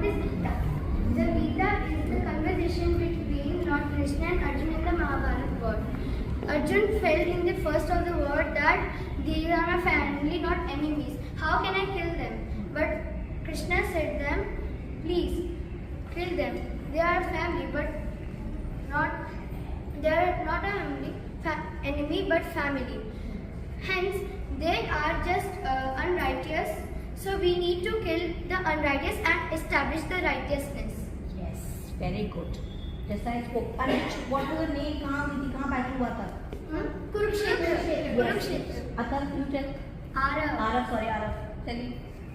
is Gita? The Gita is the conversation between Lord Krishna and Arjuna in the Mahabharata war. Arjun felt in the first of the war that these are my family, not enemies. How can I kill them? But Krishna said them, please kill them. They are family, but they are not an enemy, but family. Hence, they are just unrighteous. So we need to kill the unrighteous and establish the righteousness. Yes, very good. जैसा I spoke. And what was the name? कहाँ battle हुआ था? Kurukshetra. Yes. Atar, you tell. Arav. Arav. Tell me.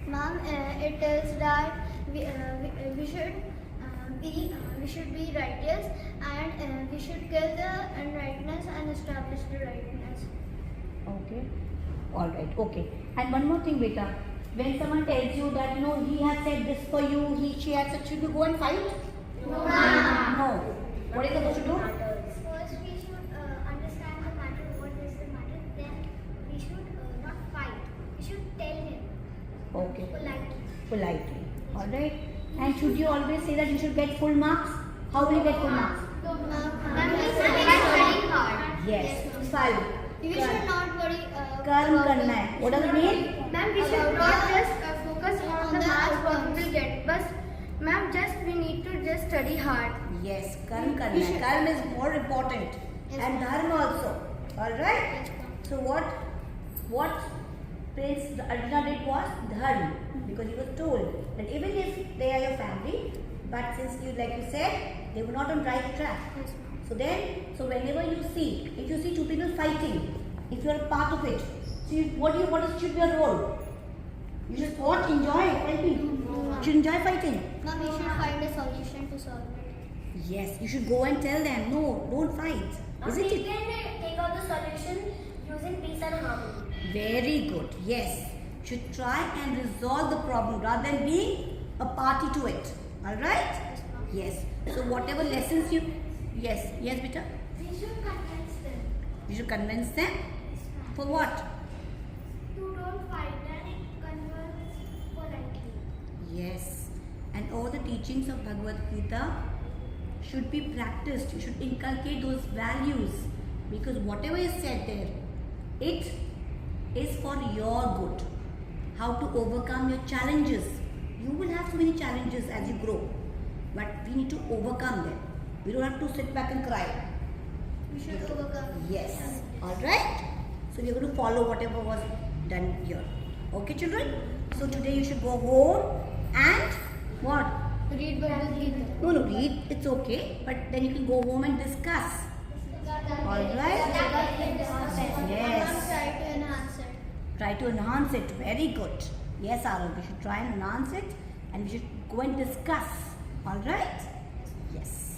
Ma'am, it tells that we should be righteous and we should kill the unrightness and establish the rightness. Okay. All right. Okay. And one more thing, beta. When someone tells you that he has said this for you, she has said, should you go and fight? No. What is supposed to do? First, we should understand the matter. What is the matter? Then we should not fight. We should tell him. Okay. Politely. All right. And should you always say that you should get full marks? How will you get full marks? Ma'am, we should be studying hard. Yes. 5. We should not worry. कर्म करना है. What does it mean? Ma'am, we should not just focus on the marks what we will get. But ma'am, we need to just study hard. Yes, कर्म करना है. कर्म is more important. Yes, And dharma also. All right. So what Prince Arjuna did was dharma, because he was told that even if they are your family, but since like you said, they were not on right track. Yes, So whenever you see, if you see two people fighting, if you are a part of it, so what should be your role? You should enjoy fighting. You should enjoy fighting. Ma'am, we should find a solution to solve it. Yes, you should go and tell them, no, don't fight. Isn't it? We can take out the solution using peace and harmony. Very good. Yes. Should try and resolve the problem rather than being a party to it. Alright? Yes. So whatever lessons you... Yes. Yes, beta? We should convince them. You should convince them? For what? To don't fight and converse politely. Yes. And all the teachings of Bhagavad Gita should be practiced. You should inculcate those values. Because whatever is said there, it is for your good. How to overcome your challenges. You will have so many challenges as you grow. But we need to overcome them. We don't have to sit back and cry. We should overcome. Yes. Alright? So we are going to follow whatever was done here. Okay, children? So today you should go home and what? Read Bhagavad Gita. No, read. It's okay. But then you can go home and discuss. Alright? Yes. Try to enhance it. Try to enhance it. Very good. Yes, Arav. We should try and enhance it. And we should go and discuss. Alright? Yes.